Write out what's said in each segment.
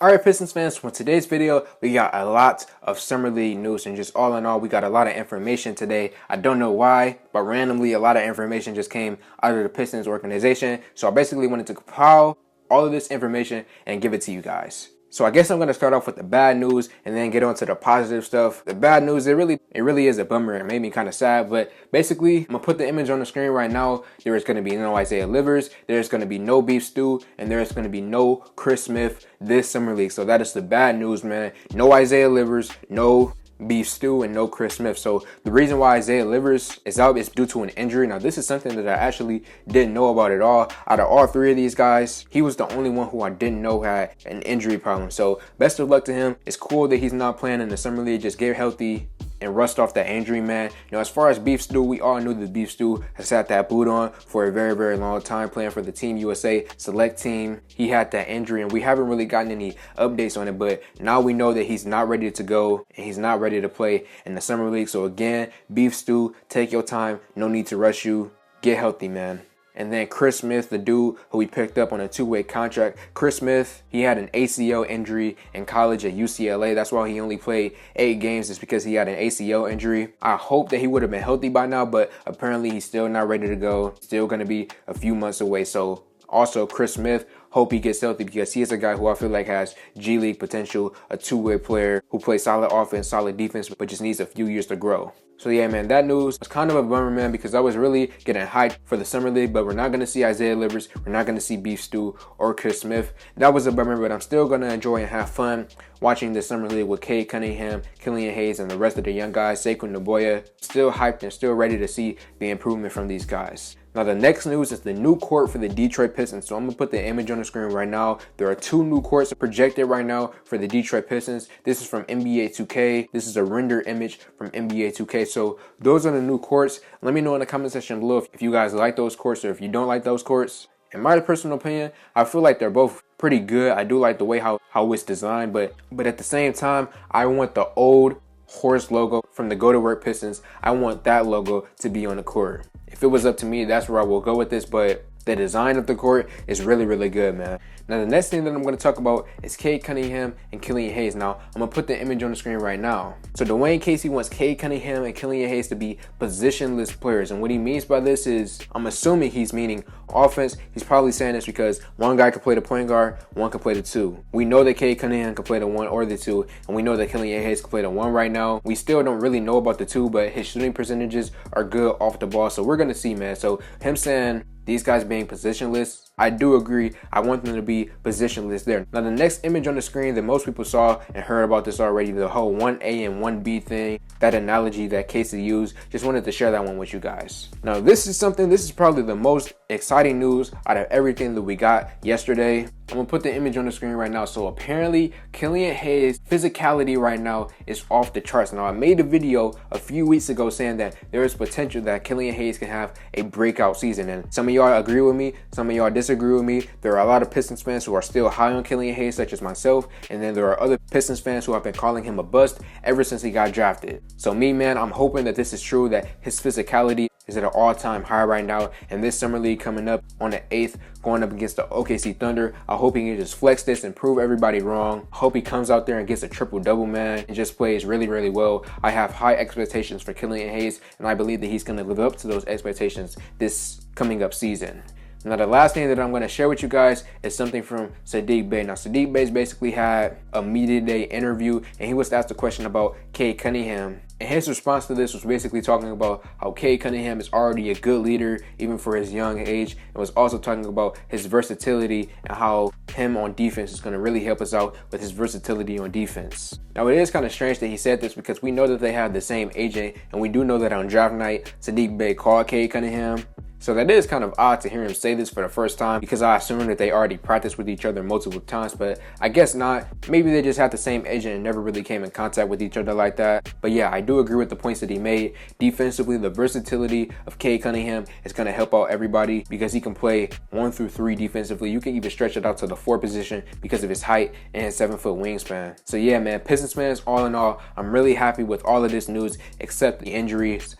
Alright Pistons fans, for today's video, we got a lot of Summer League news, and just all in all, we got a lot of information today. I don't know why, but randomly a lot of information just came out of the Pistons organization. So I basically wanted to compile all of this information and give it to you guys. So I guess I'm going to start off with the bad news and then get on to the positive stuff. The bad news, it really is a bummer. It made me kind of sad, but basically, I'm going to put the image on the screen right now. There is going to be no Isaiah Livers, there's going to be no Beef Stew, and there's going to be no Chris Smith this Summer League. So that is the bad news, man. No Isaiah Livers, no Beef Stew, and no Chris Smith. So the reason why Isaiah Livers is out is due to an injury. Now this is something that I actually didn't know about at all. Out of all three of these guys, he was the only one who I didn't know had an injury problem. So best of luck to him. It's cool that he's not playing in the Summer League. Just get healthy and rust off that injury, man. You know, as far as Beef Stew, we all knew that Beef Stew has had that boot on for a very, very long time, playing for the Team USA select team. He had that injury, and we haven't really gotten any updates on it, but now we know that he's not ready to go, and he's not ready to play in the Summer League. So again, Beef Stew, take your time. No need to rush you. Get healthy, man. And then Chris Smith, the dude who we picked up on a two-way contract. Chris Smith, he had an ACL injury in college at UCLA. That's why he only played 8 games, is because he had an ACL injury. I hope that he would have been healthy by now, but apparently he's still not ready to go. Still going to be a few months away. So also Chris Smith, hope he gets healthy, because he is a guy who I feel like has G League potential, a two-way player who plays solid offense, solid defense, but just needs a few years to grow. So yeah, man, that news was kind of a bummer, man, because I was really getting hyped for the Summer League, but we're not going to see Isaiah Livers, we're not going to see Beef Stew or Chris Smith. That was a bummer, but I'm still going to enjoy and have fun watching the Summer League with Cade Cunningham, Killian Hayes, and the rest of the young guys. Saquon Naboya, still hyped and still ready to see the improvement from these guys. Now the next news is the new court for the Detroit Pistons. So I'm going to put the image on the screen right now. There are 2 new courts projected right now for the Detroit Pistons. This is from NBA 2K. This is a render image from NBA 2K. So those are the new courts. Let me know in the comment section below if you guys like those courts or if you don't like those courts. In my personal opinion, I feel like they're both pretty good. I do like the way how it's designed, but at the same time, I want the old horse logo from the Go to Work Pistons. I want that logo to be on the court. If it was up to me, that's where I will go with this, but the design of the court is really, really good, man. Now, the next thing that I'm going to talk about is Cade Cunningham and Killian Hayes. Now, I'm going to put the image on the screen right now. So, Dwayne Casey wants Cade Cunningham and Killian Hayes to be positionless players. And what he means by this is, I'm assuming he's meaning offense. He's probably saying this because one guy can play the point guard, one can play the 2. We know that Cade Cunningham can play the 1 or the 2, and we know that Killian Hayes can play the 1 right now. We still don't really know about the 2, but his shooting percentages are good off the ball. So, we're going to see, man. So, him saying these guys being positionless, I do agree. I want them to be positionless there. Now, the next image on the screen that most people saw and heard about this already, the whole 1A and 1B thing, that analogy that Casey used, just wanted to share that one with you guys. Now, this is probably the most exciting news out of everything that we got yesterday. I'm going to put the image on the screen right now. So apparently, Killian Hayes' physicality right now is off the charts. Now, I made a video a few weeks ago saying that there is potential that Killian Hayes can have a breakout season. And some of y'all agree with me, some of y'all disagree with me. There are a lot of Pistons fans who are still high on Killian Hayes, such as myself. And then there are other Pistons fans who have been calling him a bust ever since he got drafted. So me, man, I'm hoping that this is true, that his physicality is at an all-time high right now. And this Summer League coming up on the 8th, going up against the OKC Thunder, I hope he can just flex this and prove everybody wrong. I hope he comes out there and gets a triple-double, man, and just plays really, really well. I have high expectations for Killian Hayes, and I believe that he's going to live up to those expectations this coming up season. Now, the last thing that I'm going to share with you guys is something from Sadiq Bey. Now, Sadiq Bey's basically had a media day interview, and he was asked a question about Cade Cunningham. And his response to this was basically talking about how Cade Cunningham is already a good leader, even for his young age, and was also talking about his versatility and how him on defense is going to really help us out with his versatility on defense. Now, it is kind of strange that he said this because we know that they have the same agent, and we do know that on draft night, Sadiq Bey called Cade Cunningham. So that is kind of odd to hear him say this for the first time, because I assume that they already practiced with each other multiple times, but I guess not. Maybe they just had the same agent and never really came in contact with each other like that. But yeah, I do agree with the points that he made. Defensively, the versatility of Cade Cunningham is going to help out everybody because he can play 1 through 3 defensively. You can even stretch it out to the 4 position because of his height and his 7-foot wingspan. So yeah, man, Pistons fans, all in all, I'm really happy with all of this news except the injuries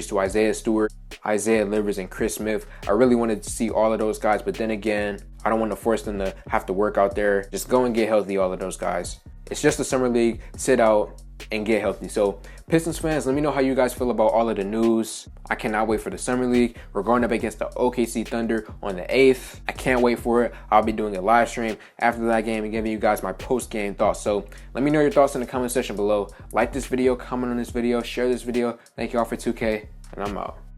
to Isaiah Stewart, Isaiah Livers, and Chris Chris Smith. I really wanted to see all of those guys, but then again, I don't want to force them to have to work out there. Just go and get healthy, all of those guys. It's just the summer league. Sit out and get healthy. So Pistons fans, let me know how you guys feel about all of the news. I cannot wait for the summer league. We're going up against the OKC Thunder on the 8th. I can't wait for it. I'll be doing a live stream after that game and giving you guys my post-game thoughts. So let me know your thoughts in the comment section below. Like this video, comment on this video, share this video. Thank you all for 2K, and I'm out.